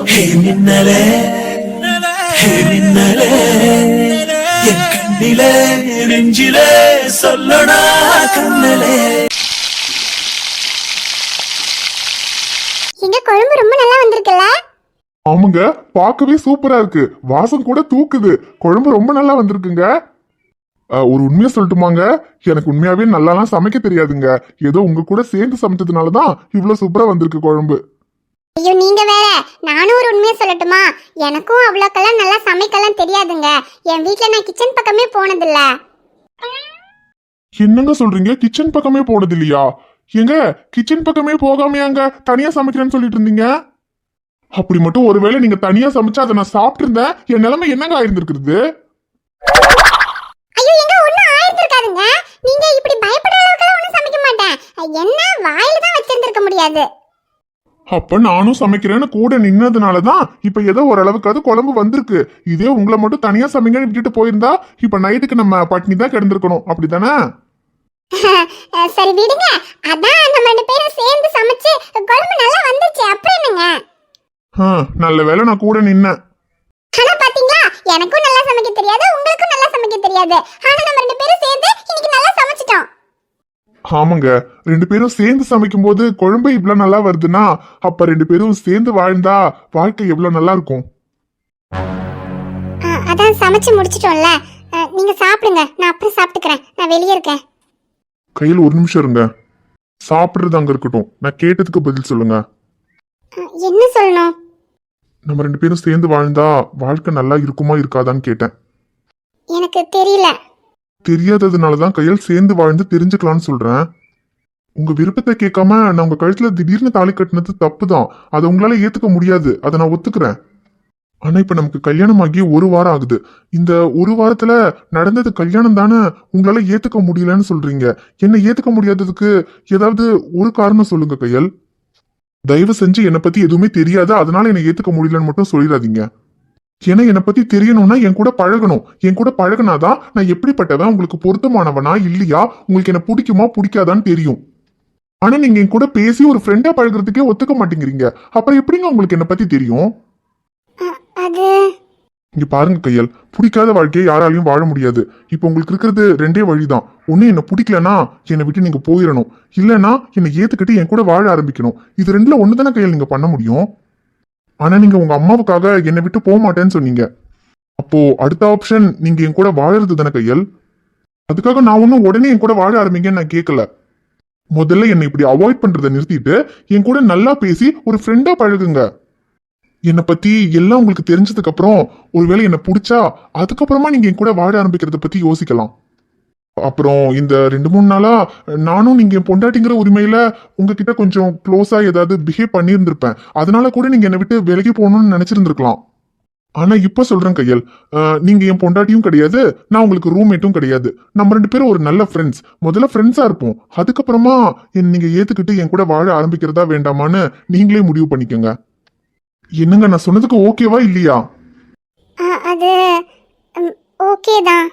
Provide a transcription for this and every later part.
ஹே மின்னலே ஹே மின்னலே என் கண்ணிலே நெஞ்சிலே சொல்லடா கண்ணலே. எங்க குழம்பு ரொம்ப நல்லா வந்திருக்குல்ல? ஆமாங்க, பார்க்கவே சூப்பரா இருக்கு. வாசம் கூட தூக்குது. குழம்பு ரொம்ப நல்லா வந்திருக்குங்க. ஒரு உண்மையை சொல்லட்டுமாங்க, எனக்கு உண்மையாவே நல்லாலாம் சமைக்க தெரியாதுங்க. ஏதோ உங்க கூட சேர்ந்து சமைச்சதுனாலதான் இவ்வளவு சூப்பரா வந்திருக்கு குழம்பு. ஐயோ நீங்க வேற, நானும் ஒரு உண்மையை சொல்லட்டுமா? எனக்கும் அவ்வளோக்கெல்லாம் நல்லா சமைக்கலாம் தெரியாதுங்க. என் வீட்டுல நான் கிச்சன் பக்கமே போனதில்ல. என்னங்க சொல்றீங்க? கிச்சன் பக்கமே போனது இல்லையா? எங்க கிச்சன் பக்கமே போகாமையாங்க தனியா சமைக்கிறேன்னு சொல்லிட்டு இருந்தீங்க? அப்படி மட்டும் ஒருவேளை நீங்க தனியா சமைச்சா அதை நான் சாப்பிட்டு இருந்தேன், என் நிலைமை என்னங்க ஆயிருந்திருக்கிறது? ஐயோ எங்க ஒண்ணும் ஆயிருந்திருக்காதுங்க. நீங்க இப்படி பயப்படுற அளவுக்கு ஒண்ணும் சமைக்க மாட்டேன். என்ன வாயில தான் வச்சிருந்திருக்க முடியாது. அப்ப நானும் சமைக்கிறேன்னு கூட நின்னதுனாலதான் இப்ப ஏதோ ஓரளவுக்காவது குழம்பு வந்திருக்கு. இதே உங்களை மட்டும் தனியா சமைங்கன்னு விட்டுட்டு போயிருந்தா இப்ப நைட்டுக்கு நம்ம பட்னி தான் கிடந்திருக்கணும். அப்படித்தானே? சரி விடுங்க. அதான் நம்ம ரெண்டு பேரும் சேர்ந்து சமைச்சு குழம்பு நல்லா வந்துச்சு. அப்புறம் என்னங்க? நல்ல வேளை நான் கூட நின்னேன். ஆனா பாத்தீங்களா, எனக்கும் நல்லா சமைக்க தெரியாது, உங்களுக்கும் நல்லா சமைக்க தெரியாது. ஆனா நம்ம ரெண்டு பேரும் சேர்ந்து இன்னைக்கு நல்லா சமைச்சிட்டோம். ஆமாங்க, ரெண்டு பேரும் சேர்ந்து சமைக்கும் போது குழம்பு இவ்வளவு நல்லா வருதுன்னா அப்ப ரெண்டு பேரும் சேர்ந்து வாழ்ந்தா வாழ்க்கை எவ்வளவு நல்லா இருக்கும். அதான் சமைச்சு முடிச்சிட்டோம்ல, நீங்க சாப்பிடுங்க, நான் அப்புறம் சாப்பிட்டுக்கிறேன். நான் வெளியே இருக்கேன். கையில் ஒரு நிமிஷம் இருங்க. சாப்பிடுறது அங்க இருக்கட்டும், நான் கேட்டதுக்கு பதில் சொல்லுங்க. என்ன சொல்லணும்? நம்ம ரெண்டு பேரும் சேர்ந்து வாழ்ந்தா வாழ்க்கை நல்லா இருக்குமா இருக்காதான்னு கேட்டேன். எனக்கு தெரியல. தெரியாததுனாலதான் கையில் சேர்ந்து வாழ்ந்து தெரிஞ்சுக்கலாம்னு சொல்றேன். உங்க விருப்பத்தை கேட்காம நான் உங்க கழுத்துல திடீர்னு தாலி கட்டினது தப்புதான். அதை உங்களால ஏத்துக்க முடியாது, அதை நான் ஒத்துக்கிறேன். ஆனா இப்ப நமக்கு கல்யாணம் ஆகி ஒரு வாரம் ஆகுது. இந்த ஒரு வாரத்துல நடந்தது கல்யாணம் தானே உங்களால ஏத்துக்க முடியலன்னு சொல்றீங்க. என்ன ஏத்துக்க முடியாததுக்கு ஏதாவது ஒரு காரணம் சொல்லுங்க கையல். தயவு செஞ்சு என்னை பத்தி எதுவுமே தெரியாது, அதனால என்னை ஏத்துக்க முடியலன்னு மட்டும் சொல்லிடாதீங்க. ஏன்னா என்னை பத்தி தெரியணும்னா என் கூட பழகணும். என் கூட பழகினாதான் நான் எப்படிப்பட்டவன், உங்களுக்கு பொருத்தமானவனா இல்லையா, உங்களுக்கு என்ன பிடிக்குமா பிடிக்காதான்னு தெரியும். ஆனா நீங்க என் கூட பேசி ஒரு ஃப்ரெண்டா பழகிறதுக்கே ஒத்துக்க மாட்டேங்கிறீங்க. அப்புறம் எப்படிங்க உங்களுக்கு என்னை பத்தி தெரியும்? இங்க பாருங்க கையல், பிடிக்காத வாழ்க்கையை யாராலையும் வாழ முடியாது. இப்ப உங்களுக்கு இருக்கிறது ரெண்டே வழிதான். ஒண்ணு என்ன பிடிக்கலன்னா என்னை விட்டு நீங்க போயிடணும், இல்லைன்னா என்னை ஏத்துக்கிட்டு என் கூட வாழ ஆரம்பிக்கணும். இது ரெண்டுல ஒண்ணுதானே கையல் நீங்க பண்ண முடியும். ஆனா நீங்க உங்க அம்மாவுக்காக என்னை விட்டு போக மாட்டேன்னு சொன்னீங்க. அப்போ அடுத்த ஆப்ஷன் நீங்க என் கூட வாழறது தானே கையல். அதுக்காக நான் ஒன்னும் உடனே என் கூட வாழ ஆரம்பிங்கன்னு நான் கேட்கல. முதல்ல என்னை இப்படி அவாய்ட் பண்றதை நிறுத்திட்டு என் கூட நல்லா பேசி ஒரு ஃப்ரெண்டா பழகுங்க. என்னை பத்தி எல்லாம் உங்களுக்கு தெரிஞ்சதுக்கு அப்புறம் ஒருவேளை என்ன பிடிச்சா அதுக்கப்புறமா நீங்க என் கூட வாழ ஆரம்பிக்கிறத பத்தி யோசிக்கலாம். அப்புறம் இந்த 2-3 நாளா நானும் நீங்க என் பொண்டாட்டிங்கிற உரிமையில உங்ககிட்ட கொஞ்சம் க்ளோஸா ஏதாவது பிஹேவ் பண்ணியிருந்திருப்பேன். அதனால கூட நீங்க என்னை விட்டு விலகி போகணும்னு நினைச்சிருந்திருக்கலாம். ஆனா இப்ப சொல்றேன் கையல், நீங்க என் பொண்டாட்டியும் கிடையாது, நான் உங்களுக்கு ரூம்மேட்டும் கிடையாது. நம்ம ரெண்டு பேரும் ஒரு நல்ல ஃப்ரெண்ட்ஸ். முதல்ல ஃப்ரெண்ட்ஸா இருப்போம், அதுக்கப்புறமா நீங்க ஏத்துக்கிட்டு என் கூட வாழ ஆரம்பிக்கிறதா வேண்டாமான்னு நீங்களே முடிவு பண்ணிக்கோங்க. என்னங்க நான் சொன்னதுக்கு ஓகேவா இல்லையா? அது ஓகே தான்.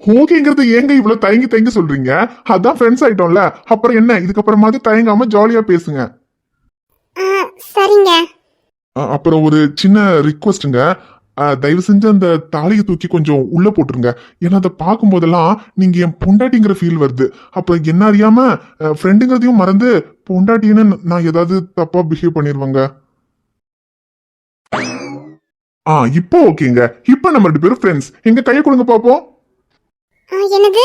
ஓகேங்கிறது ஏங்க இவ்வளவு தயங்கி தயங்கி சொல்றீங்க? அதான் ஃப்ரெண்ட்ஸ் ஆயிட்டோம்ல, அப்புறம் என்ன, இதுக்கப்புறமாவது தயங்காம ஜாலியா பேசுங்க. சரிங்க. அப்புறம் ஒரு சின்ன ரிக்வெஸ்ட்டுங்க, தயவு செஞ்சு அந்த தாலியை தூக்கி கொஞ்சம் உள்ள போட்டுருங்க. ஏன்னா அதை பார்க்கும் போதெல்லாம் நீங்க என் பொண்டாட்டிங்கிற ஃபீல் வருது. அப்புறம் என்ன அறியாம ஃப்ரெண்டுங்கிறதையும் மறந்து பொண்டாட்டின்னு நான் ஏதாவது தப்பா பிஹேவ் பண்ணிருவாங்க. இப்போ ஓகேங்க. இப்ப நம்ம ரெண்டு பேரும் ஃப்ரெண்ட்ஸ். எங்க கையை கொடுங்க பாப்போம். என்னது?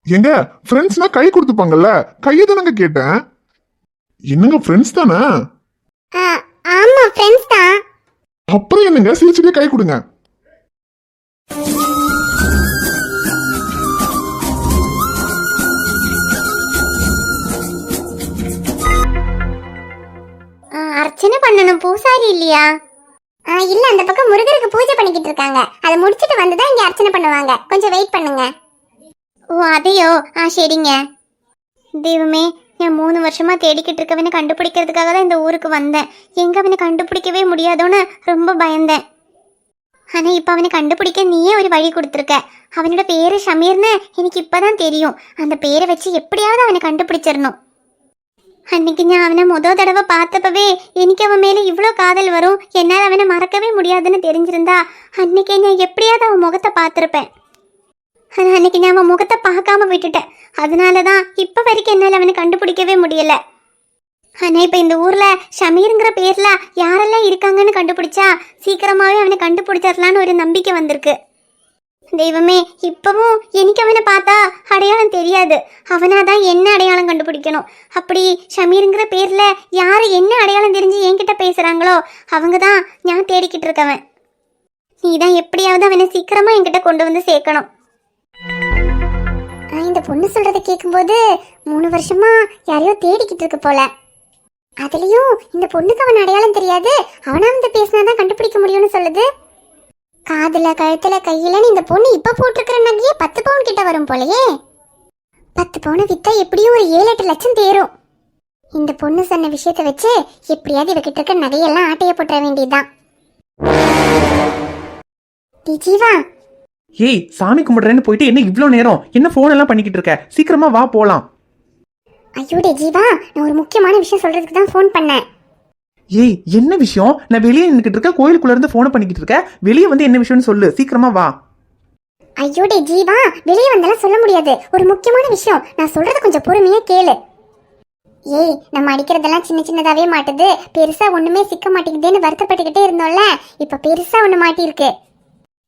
எங்க ஃப்ரெண்ட்ஸ்னா கை கொடுத்துப்பாங்கல்ல, கையை தானங்க கேட்டேன். என்னங்க ஃப்ரெண்ட்ஸ் தானே? ஆமா ஃப்ரெண்ட்ஸ் தான். அப்புறம் என்னங்க சிரிச்சுட்டே கை கொடுங்க. அர்ச்சனை பண்ணணும், பூசாரி இல்லையா? இல்ல, அந்த பக்கம் முருகருக்கு பூஜை பண்ணிக்கிட்டு இருக்காங்க. அதை முடிச்சிட்டு வந்துதான் இங்க அர்ச்சனை பண்ணுவாங்க. கொஞ்சம் வெயிட் பண்ணுங்க. ஓ அதையோ? சரிங்க. தெய்வமே, நான் 3 வருஷமா தேடிக்கிட்டு இருக்கவனை கண்டுபிடிக்கிறதுக்காக தான் இந்த ஊருக்கு வந்தேன். எங்க அவனை கண்டுபிடிக்கவே முடியாதோன்னு ரொம்ப பயந்தேன். ஆனா இப்ப அவனை கண்டுபிடிக்க நீயே ஒரு வழி கொடுத்துருக்க. அவனோட பேரு ஷமீர்னு எனக்கு இப்பதான் தெரியும். அந்த பேரை வச்சு எப்படியாவது அவனை கண்டுபிடிச்சிடணும். அன்னைக்கு நான் அவனை தடவை பார்த்தப்பவே எனக்கு அவன் மேலே இவ்வளோ காதல் வரும், என்னால் அவனை மறக்கவே முடியாதுன்னு தெரிஞ்சிருந்தா அன்னைக்கு நான் எப்படியாவது அவன் முகத்தை பார்த்துருப்பேன். ஆனால் அன்னைக்கு நான் அவன் முகத்தை பார்க்காம விட்டுட்டேன். அதனால தான் இப்போ வரைக்கும் என்னால் அவனை கண்டுபிடிக்கவே முடியல. ஆனால் இப்போ இந்த ஊரில் ஷமீருங்கிற பேரில் யாரெல்லாம் இருக்காங்கன்னு கண்டுபிடிச்சா சீக்கிரமாகவே அவனை கண்டுபிடிச்சிடலான்னு ஒரு நம்பிக்கை வந்திருக்கு. தெய்வமே, இப்பவும் எனக்கு அவனை பார்த்தா அடையாளம் தெரியாது. அவனாதான் என்ன அடையாளம் கண்டுபிடிக்கணும். அப்படி ஷமீருங்கிற பேர்ல யாரு என்ன அடையாளம் தெரிஞ்சு என்கிட்ட பேசுறாங்களோ அவங்க தான் நான் தேடிக்கிட்டு இருக்கவன். நீ தான் எப்படியாவது அவனை சீக்கிரமா என்கிட்ட கொண்டு வந்து சேர்க்கணும். இந்த பொண்ணு சொல்றதை கேட்கும்போது 3 வருஷமா யாரையோ தேடிக்கிட்டு இருக்கு போல. அதுலயும் இந்த பொண்ணுக்கு அவன் அடையாளம் தெரியாது, அவனா வந்து பேசினாதான் கண்டுபிடிக்க முடியும்னு சொல்லுது. காதுல கழுத்துல கையிலன்னு இந்த பொண்ணு இப்ப போட்டிருக்கிற நகையே 10 பவுன் கிட்ட வரும் போலயே. 10 பவுனை வித்தா எப்படியும் ஒரு 7-8 லட்சம் தேரும். இந்த பொண்ணு சொன்ன விஷயத்த வச்சு எப்படியாவது இவகிட்ட இருக்க நகையெல்லாம் ஆட்டைய போட்ட வேண்டியதுதான். ஜீவா, ஏய், சாமி கும்பிடுறேன்னு போயிட்டு என்ன இவ்வளோ நேரம் என்ன ஃபோன் எல்லாம் பண்ணிக்கிட்டு இருக்க? சீக்கிரமா வா போலாம். ஐயோடே ஜீவா, நான் ஒரு முக்கியமான விஷயம் சொல்றதுக்கு தான் ஃபோன் பண்ணேன். ஏய், என்ன விஷயம்? நான் வெளியே நின்றுக்கிட்டு இருக்க, கோயிலுக்குள்ள இருந்து ஃபோன் பண்ணிக்கிட்டு இருக்க. வெளியே வந்து என்ன விஷயம்னு சொல்லு, சீக்கிரமா வா. ஐயோடே ஜீவா, வெளியே வந்தாலும் சொல்ல முடியாது, ஒரு முக்கியமான விஷயம். நான் சொல்றத கொஞ்சம் பொறுமையா கேளு. ஏய், நம்ம அடிக்கிறதெல்லாம் சின்ன சின்னதாவே மாட்டுது, பெருசா ஒண்ணுமே சிக்க மாட்டேங்குதுன்னு வருத்தப்பட்டுக்கிட்டே இருந்தோம்ல, இப்ப பெருசா ஒண்ணு மாட்டிருக்கு.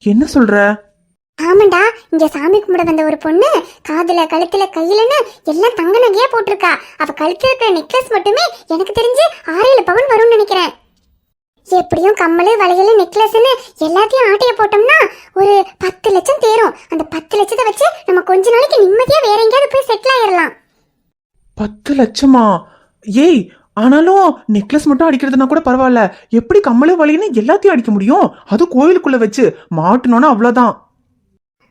என்ன சொல்ற? ஆமாண்டா, இங்க சாமி கும்பிட வந்த ஒரு பொண்ணு காதுல கழுத்துல கையிலன்னு எல்லாம் தங்க நகையா போட்டிருக்கா. அவ கழுத்துல இருக்கிற நெக்லஸ் மட்டுமே எனக்கு தெரிஞ்சு 6-7 பவுன் வரும்னு நினைக்கிறேன். எப்படியும் கம்மலு வளையல் நெக்லஸ்ன்னு எல்லாத்தையும் ஆட்டைய போட்டோம்னா ஒரு 10 லட்சம் தேரும். அந்த 10 லட்சத்தை வச்சு நம்ம கொஞ்ச நாளைக்கு நிம்மதியா வேற எங்கேயாவது போய் செட்டில் ஆயிடலாம். 10 லட்சமா? ஏய், ஆனாலும் நெக்லஸ் மட்டும் அடிக்கிறதுனா கூட பரவாயில்ல, எப்படி கம்மலு வலின்னு எல்லாத்தையும் அடிக்க முடியும்? அது கோயிலுக்குள்ள வச்சு மாட்டணும்னா அவ்வளவுதான்.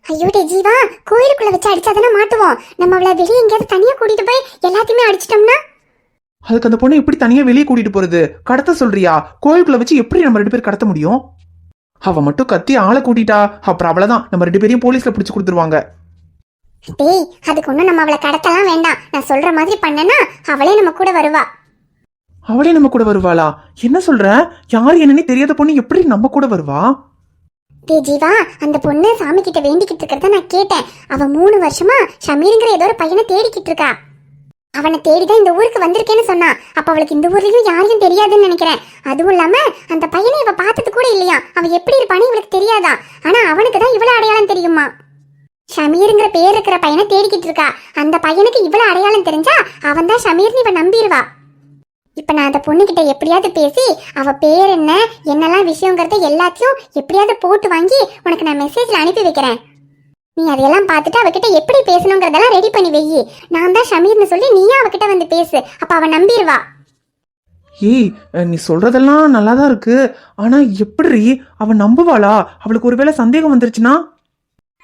ஐயோடே ஜீவா, கோயிலுக்குள்ள வச்சு அடிச்சாதானே மாட்டுவோம். நம்ம அவளை வெளியே எங்கேயாவது தனியா கூட்டிட்டு போய் எல்லாத்தையுமே அடிச்சிட்டோம்னா? அதுக்கு அந்த பொண்ணை எப்படி தனியா வெளியே கூட்டிட்டு போறது? கடத்த சொல்றியா? கோயிலுக்குள்ள வச்சு எப்படி நம்ம 2 பேர் கடத்த முடியும்? அவ மட்டும் கத்தி ஆளை கூட்டிட்டா அப்புறம் அவ்வளவுதான், நம்ம 2 பேரையும் போலீஸ்ல பிடிச்சு கொடுத்துருவாங்க. டேய், அதுக்கு ஒன்றும் நம்ம அவளை கடத்தலாம் வேண்டாம். நான் சொல்ற மாதிரி பண்ணனா அவளே நம்ம கூட வருவா. அவளே நம்ம கூட வருவாளா? என்ன சொல்ற? யாரு என்னன்னே தெரியாத பொண்ணு எப்படி நம்ம கூட வருவா? டே ஜீவா, அந்த பொண்ணு சாமி கிட்ட வேண்டிக்கிட்டு இருக்கிறத நான் கேட்டேன். அவ 3 வருஷமா ஷமீருங்கிற ஏதோ ஒரு பையனை தேடிக்கிட்டு இருக்கா. அவனை தேடிதான் இந்த ஊருக்கு வந்திருக்கேன்னு சொன்னா. அப்ப அவளுக்கு இந்த ஊர்லயும் யாரையும் தெரியாதுன்னு நினைக்கிறேன். அதுவும் இல்லாம அந்த பையனை இவ பார்த்தது கூட இல்லையா. அவன் எப்படி இருப்பான்னு இவளுக்கு தெரியாதா. ஆனா அவனுக்கு தான் இவ்வளவு அடையாளம் தெரியுமா. ஷமீருங்கிற பேர் இருக்கிற பையனை தேடிக்கிட்டு இருக்கா. அந்த பையனுக்கு இவ்வளவு அடையாளம் தெரிஞ்சா அவன் தான் ஷமீர்னு இவ நம்பிடுவா. இப்ப நான் அந்த பொண்ணுகிட்ட எப்படியாவது பேசி அவ பேர் என்ன என்னெல்லாம் விஷயங்கிறத எல்லாத்தையும் எப்படியாவது போட்டு வாங்கி உனக்கு நான் மெசேஜ்ல அனுப்பி வைக்கிறேன். நீ அதையெல்லாம் பார்த்துட்டு அவகிட்ட எப்படி பேசணுங்கிறதெல்லாம் ரெடி பண்ணி வெயி. நான் தான் ஷமீர்னு சொல்லி நீயா அவகிட்ட வந்து பேசு, அப்ப அவ நம்பிடுவா. ஏய், நீ சொல்றதெல்லாம் நல்லாதான் இருக்கு, ஆனா எப்படி அவ நம்புவாளா? அவளுக்கு ஒருவேளை சந்தேகம் வந்துருச்சுன்னா?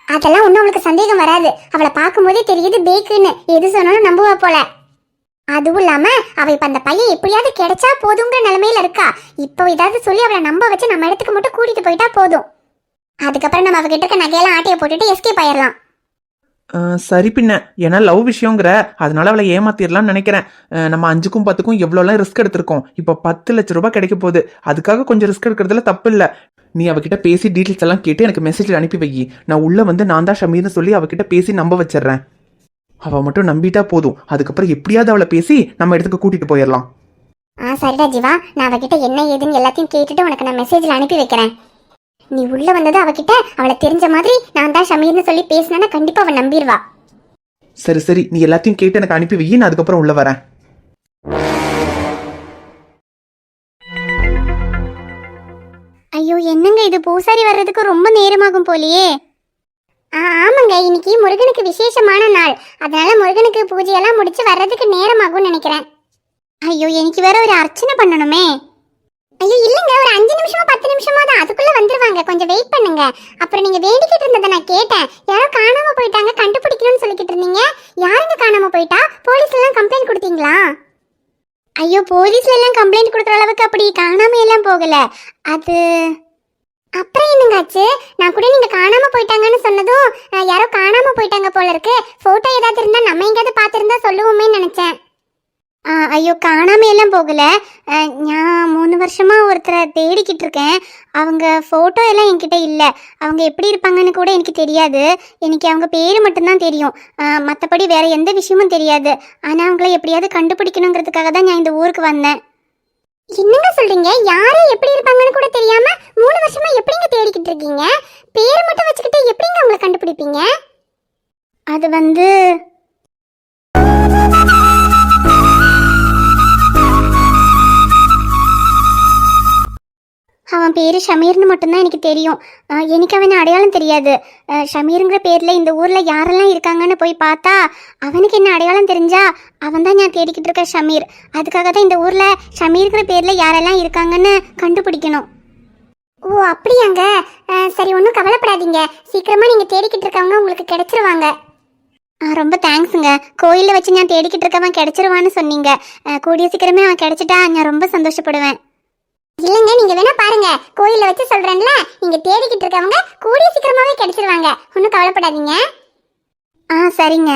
அதெல்லாம் ஒன்னும் அவளுக்கு சந்தேகம் வராது. அவளை பார்க்கும்போதே தெரியுது பேக்குன்னு, எது சொன்னாலும் நம்புவா போல. அதுவும் இல்லாம அவ இப்ப அந்த பையன் எப்படியாவது கிடைச்சா போதுங்கிற நிலைமையில இருக்கா. இப்போ ஏதாவது சொல்லி அவளை நம்ப வச்சு நம்ம இடத்துக்கு மட்டும் கூட்டிட்டு போயிட்டா போதும். அதுக்கப்புறம் நம்ம அவகிட்ட இருக்க நகையெல்லாம் ஆட்டைய போட்டுட்டு எஸ்கேப் ஆயிடலாம். சரி, பின்ன ஏன்னா லவ் விஷயங்கிற அதனால அவளை ஏமாத்திடலாம்னு நினைக்கிறேன். நம்ம 5க்கும் 10க்கும் எவ்வளோலாம் ரிஸ்க் எடுத்திருக்கோம். இப்போ 10 லட்சம் ரூபாய் கிடைக்க போகுது. அதுக்காக கொஞ்சம் ரிஸ்க் எடுக்கிறதுல தப்பு இல்லை. நீ அவகிட்ட பேசி டீட்டெயில்ஸ் எல்லாம் கேட்டு எனக்கு மெசேஜில் அனுப்பி வை. நான் உள்ள வந்து நான் தான் ஷமீர்னு சொல்லி அவகிட்ட பேசி நம்ப வச்சிடுறேன். அவள் மட்டும் நம்பிட்டா போதும். அதுக்கப்புறம் எப்படியாவது அவளை பேசி நம்ம இடத்துக்கு கூட்டிட்டு போயிடலாம். சரிடா ஜீவா, நான் அவகிட்ட என்ன ஏதுன்னு எல்லாத்தையும் கேட்டுட்டு உனக்கு நான் மெசேஜ்ல அனுப்பி வைக்கிறேன். நீ உள்ள வந்தது அவகிட்ட அவளை தெரிஞ்ச மாதிரி நான் தான் ஷமீர்னு சொல்லி பேசினா கண்டிப்பா அவன் நம்பிடுவா. சரி சரி, நீ எல்லாத்தையும் கேட்டு எனக்கு அனுப்பி வை, நான் அதுக்கப்புறம் உள்ள வரேன். ஐயோ, என்னங்க இது, பூசாரி வர்றதுக்கு ரொம்ப நேரமாகும் போலியே. ஆமாங்க, இன்னைக்கு முருகனுக்கு விசேஷமான நாள். அதனால முருகனுக்கு பூஜையெல்லாம் முடிச்சு வர்றதுக்கு நேரமாகும்னு நினைக்கிறேன். ஐயோ, எனக்கு வேற ஒரு அர்ச்சனை பண்ணணுமே. ஐயோ இல்லைங்க, ஒரு 5 நிமிஷமா 10 நிமிஷமா தான், அதுக்குள்ள வந்துருவாங்க. கொஞ்சம் வெயிட் பண்ணுங்க. அப்புறம் நீங்க வேண்டிக்கிட்டு இருந்ததை நான் கேட்டேன். யாரோ காணாம போயிட்டாங்க, கண்டுபிடிக்கணும்னு சொல்லிக்கிட்டு இருந்தீங்க. யாருங்க காணாம போயிட்டா? போலீஸ்ல எல்லாம் கம்ப்ளைண்ட் கொடுத்தீங்களா? ஐயோ, போலீஸ்ல எல்லாம் கம்ப்ளைண்ட் கொடுக்குற அளவுக்கு அப்படி காணாம எல்லாம் போகல. அது அப்புறம் என்னங்காச்சு? நான் கூட நீங்க காணாம போயிட்டாங்கன்னு சொன்னதும் யாரோ காணாம போயிட்டாங்க போல இருக்கு, போட்டோ ஏதாவது இருந்தா நம்ம எங்கேயாவது பார்த்திருந்தா சொல்லுவோமே நினைச்சேன். ஐயோ காணாம எல்லாம் போகல. நான் 3 வருஷமா ஒருத்தரை தேடிக்கிட்டு இருக்கேன். அவங்க ஃபோட்டோ எல்லாம் என்கிட்ட இல்லை. அவங்க எப்படி இருப்பாங்கன்னு கூட எனக்கு தெரியாது. எனக்கு அவங்க பேர் மட்டும்தான் தெரியும். மற்றபடி வேற எந்த விஷயமும் தெரியாது. ஆனால் அவங்கள எப்படியாவது கண்டுபிடிக்கணுங்கிறதுக்காக தான் நான் இந்த ஊருக்கு வந்தேன். என்னங்க சொல்றீங்க? யாரு எப்படி இருப்பாங்கன்னு கூட தெரியாம 3 வருஷமா எப்படிங்க தேடிக்கிட்டு இருக்கீங்க? பேர் மட்டும் வச்சுக்கிட்டு எப்படிங்க அவங்கள கண்டுபிடிப்பீங்க? அது வந்து அவன் பேர் ஷமீர்னு மட்டும்தான் எனக்கு தெரியும். எனக்கு அவனை அடையாளம் தெரியாது. ஷமீருங்கிற பேரில் இந்த ஊரில் யாரெல்லாம் இருக்காங்கன்னு போய் பார்த்தா அவனுக்கு என்ன அடையாளம் தெரிஞ்சா அவன் தான் நான் தேடிக்கிட்டு இருக்க ஷமீர். அதுக்காக தான் இந்த ஊரில் ஷமீருங்கிற பேரில் யாரெல்லாம் இருக்காங்கன்னு கண்டுபிடிக்கணும். ஓ அப்படியாங்க. சரி, ஒன்றும் கவலைப்படாதீங்க. சீக்கிரமாக நீங்கள் தேடிக்கிட்டு இருக்கவங்க உங்களுக்கு கிடைச்சிருவாங்க. ரொம்ப தேங்க்ஸுங்க. கோயிலில் வச்சு நான் தேடிக்கிட்டு இருக்கவன் கிடைச்சிருவான்னு சொன்னீங்க. கூடிய சீக்கிரமே அவன் கிடைச்சிட்டா நான் ரொம்ப சந்தோஷப்படுவேன். இல்லைங்க, நீங்க வேணா பாருங்க. கோயில்ல வச்சு சொல்றேன்ல, நீங்க தேடிக்கிட்டு இருக்கவங்க கூடிய சீக்கிரமாவே கிடைச்சிருவாங்க. ஒன்றும் கவலைப்படாதீங்க. சரிங்க.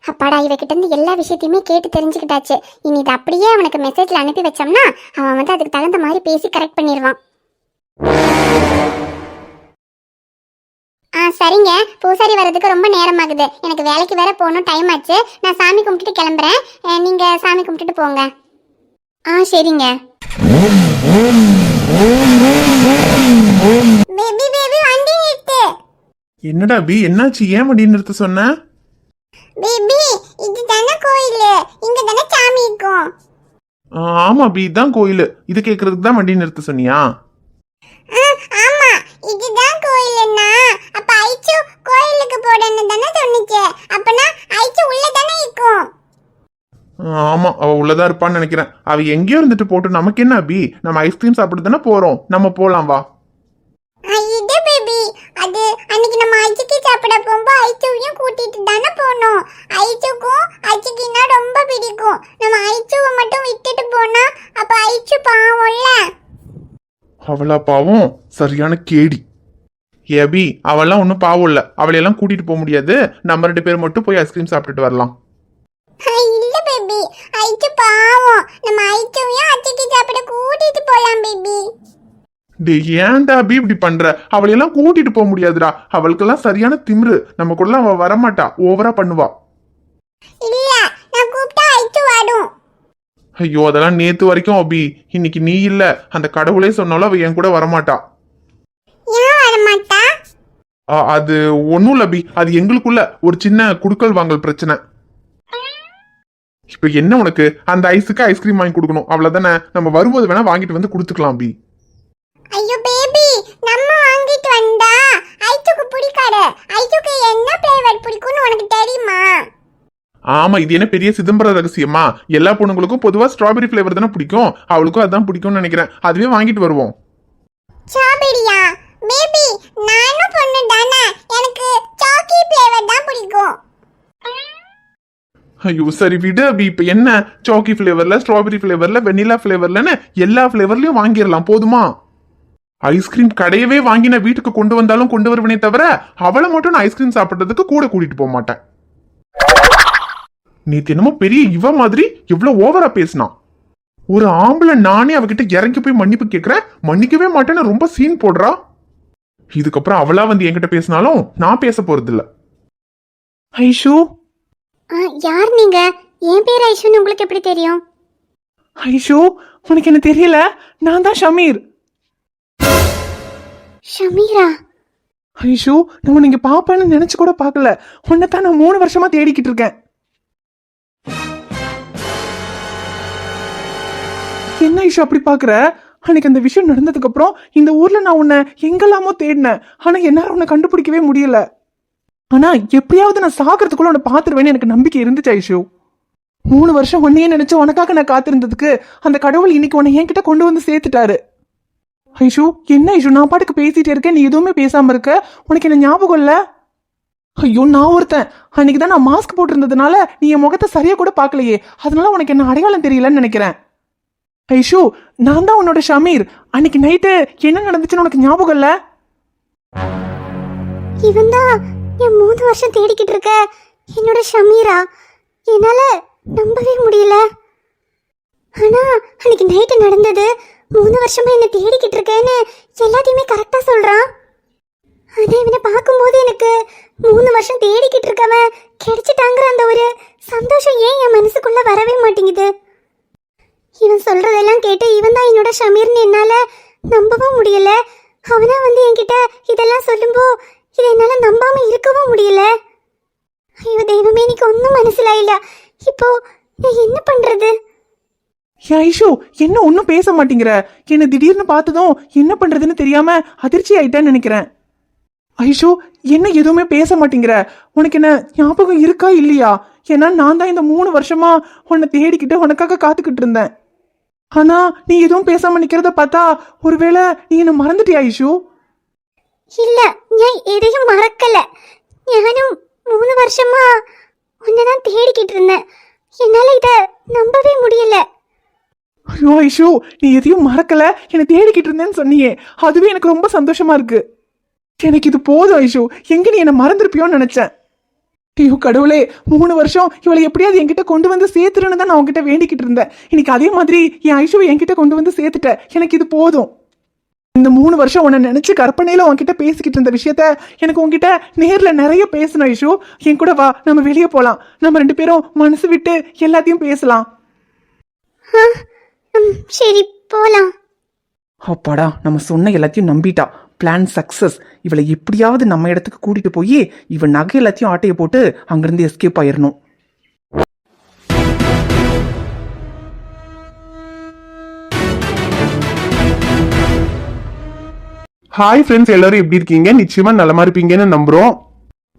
அப்பாடா, இவகிட்ட இருந்து எல்லா விஷயத்தையுமே கேட்டு தெரிஞ்சுக்கிட்டாச்சு. இனி இதை அப்படியே அவனுக்கு மெசேஜ்ல அனுப்பி வச்சோம்னா அவன் வந்து அதுக்கு தகுந்த மாதிரி பேசி கரெக்ட் பண்ணிடுவான். சரிங்க. பூசாரி வர்றதுக்கு ரொம்ப நேரம் ஆகுது. எனக்கு வேலைக்கு வேற போகணும், டைம் ஆச்சு. நான் சாமி கும்பிட்டுட்டு கிளம்புறேன். நீங்க சாமி கும்பிட்டுட்டு போங்க. சரிங்க. பேபி பேபி வண்டி நிறுத்து. என்னடா பி, என்னாச்சு? ஏன் வண்டி நிறுத்த சொன்ன? பேபி, இது தான கோயில். இங்க தான சாமி இருக்கும். ஆமா பி, இதான் கோயில். இது கேக்குறதுக்கு தான் வண்டி நிறுத்த சொன்னியா? ஆமா, இதுதான் கோயில்னா அப்ப ஐச்சு கோயிலுக்கு போறேன்னு தான சொன்னிச்சே. அப்பனா ஐச்சு உள்ள தான இருக்கும். ஆமா, அவ உள்ளதா இருப்பான்னு நினைக்கிறேன். அவ எங்கேயோ இருந்துட்டு போட்டு நமக்கு என்ன அபி? நம்ம ஐஸ்கிரீம் சாப்பிட்டு தானே போறோம். நம்ம போலாம் வா. இது பேபி, அது அன்னைக்கு நம்ம ஐச்சுக்கு சாப்பிட போகும்போது ஐச்சுவையும் கூட்டிட்டு தானே போனோம். ஐச்சுக்கும் ஐச்சுக்குன்னா ரொம்ப பிடிக்கும். நம்ம ஐச்சுவை மட்டும் விட்டுட்டு போனா அப்ப ஐச்சு பாவம்ல. அவளா பாவம்? சரியான கேடி. ஏபி, அவெல்லாம் ஒன்றும் பாவம் இல்லை. அவளையெல்லாம் கூட்டிட்டு போக முடியாது. நம்ம 2 பேர் மட்டும் போய் ஐஸ்கிரீம் சாப்பிட்டுட்டு வரலாம். இல்ல பேபி, ஐச்சு பாவம். நம்ம ஐச்சுவையும் ஐச்சுக்கு சாப்பிட கூட்டிட்டு போலாம் பேபி. டேய், ஏன்டா அபி இப்படி பண்ற? அவளையெல்லாம் கூட்டிட்டு போக முடியாதுடா. அவளுக்கெல்லாம் சரியான திமிரு. நம்ம கூட அவ வரமாட்டா, ஓவரா பண்ணுவா. இல்ல, நான் கூப்பிட்டா ஐச்சு வரும். ஐயோ, அதெல்லாம் நேத்து வரைக்கும் அபி. இன்னைக்கு நீ இல்ல, அந்த கடவுளே சொன்னாலும் அவ என் கூட வரமாட்டா. ஏன் வரமாட்டா? அது ஒன்றும் இல்லை அபி. அது எங்களுக்குள்ள ஒரு சின்ன குடுக்கல் வாங்கல் பிரச்சனை. இப்ப என்ன உனக்கு? அந்த ஐஸுக்கு ஐஸ்கிரீம் வாங்கி கொடுக்கணும், அவ்வளவுதானே. நம்ம வரும்போது வேணா வாங்கிட்டு வந்து கொடுத்துக்கலாம் அபி. ஐயோ பேபி, நம்ம வாங்கிட்டு வந்தா ஐச்சுக்கு பிடிக்காது. ஐச்சுக்கு என்ன ஃப்ளேவர் பிடிக்கும்னு உனக்கு தெரியுமா? ஆமா, இது என்ன பெரிய சிதம்பர ரகசியமா? எல்லா பொண்ணுங்களுக்கும் பொதுவா ஸ்ட்ராபெரி ஃபிளேவர் தானே பிடிக்கும். அவளுக்கும் அதான் பிடிக்கும்னு நினைக்கிறேன். அதுவே வாங்கிட்டு வருவோம். ஸ்ட்ராபெரியா? பேபி, நானும் பொண்ணு தானே, எனக்கு சாக்கி ஃப்ளேவர் தான் பிடிக்கும். ஐயோ சரி விடு அபி. இப்ப என்ன, சாக்கி ஃபிளேவர்ல, ஸ்ட்ராபெரி ஃபிளேவர்ல, வெண்ணிலா ஃபிளேவர்லன்னு எல்லா ஃபிளேவர்லயும் வாங்கிடலாம், போதுமா? ஐஸ்கிரீம் கடையவே வாங்கி நான் வீட்டுக்கு கொண்டு வந்தாலும் கொண்டு வருவனே தவிர அவளை மட்டும் நான் ஐஸ்கிரீம் சாப்பிட்றதுக்கு கூட கூட்டிட்டு போக மாட்டேன். நீ தினமும் பெரிய இவ மாதிரி எவ்வளவு ஓவரா பேசினான். ஒரு ஆம்பளை நானே அவகிட்ட இறங்கி போய் மன்னிப்பு கேட்கிறேன், மன்னிக்கவே மாட்டேன்னு ரொம்ப சீன் போடுறா. இதுக்கப்புறம் அவளா வந்து என்கிட்ட பேசினாலும் நான் பேச போறது இல்ல. ஐஷு, யார் நீங்க? என் பேர் ஐஷுன்னு உங்களுக்கு எப்படி தெரியும்? ஐஷு, உனக்கு என்ன தெரியல? நான் தான் ஷமீர். ஷமீரா? ஐஷு, நான் உன்னை இங்க பாப்பேன்னு நினைச்சு கூட பார்க்கல. உன்னை தான் நான் 3 வருஷமா தேடிக்கிட்டு இருக்கேன். என்ன ஐஷு அப்படி பாக்குற? அன்னைக்கு அந்த விஷயம் நடந்ததுக்கு அப்புறம் இந்த ஊர்ல நான் உன்னை எங்கெல்லாமோ தேடினேன். ஆனா என்னால உன்னை கண்டுபிடிக்கவே முடியல. ஆனா எப்படியாவது நான் சாகிறதுக்குள்ள உன்னை பாத்துருவேன்னு எனக்கு நம்பிக்கை இருந்துச்சு ஐஷு. 3 வருஷம் உன்னையே நினைச்சு உனக்காக நான் காத்திருந்ததுக்கு அந்த கடவுள் இன்னைக்கு உன்னை என்கிட்ட கொண்டு வந்து சேர்த்துட்டாரு. ஐஷு, என்ன ஐஷு, நான் பாட்டுக்கு பேசிட்டே இருக்கேன், நீ எதுவுமே பேசாம இருக்க. உனக்கு என்ன ஞாபகம் இல்ல? ஐயோ, நான் ஒருத்தன். அன்னைக்கு தான் நான் மாஸ்க் போட்டிருந்ததுனால நீ என் முகத்தை சரியா கூட பார்க்கலையே. அதனால உனக்கு என்ன அடையாளம் தெரியலன்னு நினைக்கிறேன். ஐஷு, நான் தான் உன்னோட ஷமீர். அன்னைக்கு நைட்டு என்ன நடந்துச்சுன்னு உனக்கு ஞாபகம் இல்ல? இவன் தான் என் 3 வருஷம் தேடிக்கிட்டு இருக்க என்னோட ஷமீரா? என்னால நம்பவே முடியல. ஆனா அன்னைக்கு நைட்டு நடந்தது 3 வருஷமா என்ன தேடிக்கிட்டு இருக்கேன்னு எல்லாத்தையுமே கரெக்டா சொல்றான். ஆனா இவனை பார்க்கும்போது எனக்கு 3 வருஷம் தேடிக்கிட்டு இருக்கவன் கிடைச்சிட்டாங்கிற அந்த ஒரு சந்தோஷம் ஏன் என் மனசுக்குள்ள வரவே மாட்டேங்குது. இவன் சொல்றதெல்லாம் கேட்டு இவன் தான் என்னோட ஷமீர்னு என்னால நம்பவும் முடியல. அவனா வந்து என்கிட்ட இதெல்லாம் சொல்லும்போ இதை என்னால நம்பாம இருக்கவும் முடியல. ஐயோ தெய்வமே, எனக்கு ஒன்றும் மனசுல இல்ல. இப்போ நான் என்ன பண்றது? ஏன் ஐஷு என்ன ஒன்றும் பேச மாட்டேங்கிற? என்ன திடீர்னு பார்த்ததும் என்ன பண்றதுன்னு தெரியாம அதிர்ச்சி ஆயிட்டேன்னு நினைக்கிறேன். ஐஷு என்ன எதுவுமே பேச மாட்டேங்கிற? உனக்கு என்ன ஞாபகம் இருக்கா இல்லையா? ஏன்னா நான் தான் இந்த 3 வருஷமா உன்னை தேடிக்கிட்டு உனக்காக காத்துக்கிட்டு இருந்தேன். ஆனா நீ எதுவும் பேசாம நிக்கிறத பார்த்தா ஒருவேளை நீ என்ன மறந்துட்டியா ஐஷு? இல்ல, நான் எதையும் மறக்கல. நானும் 3 வருஷமா உன்னதான் தேடிக்கிட்டு இருந்தேன். என்னால இத நம்பவே முடியல. ஐயோ ஐஷு, நீ எதையும் மறக்கல, என்னை தேடிக்கிட்டு இருந்தேன்னு சொன்னியே, அதுவே எனக்கு ரொம்ப சந்தோஷமா இருக்கு. எனக்கு இது போதும் ஐஷு. எங்க நீ என்ன மறந்துருப்பியோன்னு நினைச்சேன். ஐயோ கடவுளே, 3 வருஷம் இவளை எப்படியாவது என்கிட்ட கொண்டு வந்து சேர்த்துருன்னு தான் நான் உன்கிட்ட வேண்டிக்கிட்டு இருந்தேன். இன்னைக்கு அதே மாதிரி என் ஐஷுவை என்கிட்ட கொண்டு வந்து சேர்த்துட்ட. எனக்கு இது போதும். இந்த 3 வருஷம் உன்னை நினைச்சு கற்பனையில உன்கிட்ட பேசிக்கிட்டு இருந்த விஷயத்த எனக்கு உன்கிட்ட நேர்ல நிறைய பேசணும் ஐஷு. என் கூட வா, நம்ம வெளியே போலாம். நம்ம 2 பேரும் மனசு விட்டு எல்லாத்தையும் பேசலாம். சரி போலாம். அப்பாடா, நம்ம சொன்ன எல்லாத்தையும் நம்பிட்டா. Plan success. இவளை எப்படியாவது நம்ம இடத்துக்கு கூட்டிட்டு போய் இவன் நகை எல்லாத்தையும் ஆட்டைய போட்டு அங்கிருந்து எஸ்கேப் ஆயிரணும். ஹாய் ஃப்ரெண்ட்ஸ், எல்லாரும் எப்படி இருக்கீங்க? நிச்சயமா நலமா இருப்பீங்கன்னு நம்புறோம்.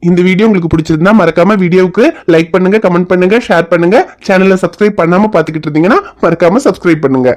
இந்த வீடியோ உங்களுக்கு பிடிச்சிருந்தா மறக்காம வீடியோவுக்கு லைக் பண்ணுங்க, கமெண்ட் பண்ணுங்க, ஷேர் பண்ணுங்க. சேனலை சப்ஸ்கிரைப் பண்ணாம பாத்துக்கிட்டு இருந்தீங்கன்னா மறக்காம சப்ஸ்கிரைப் பண்ணுங்க.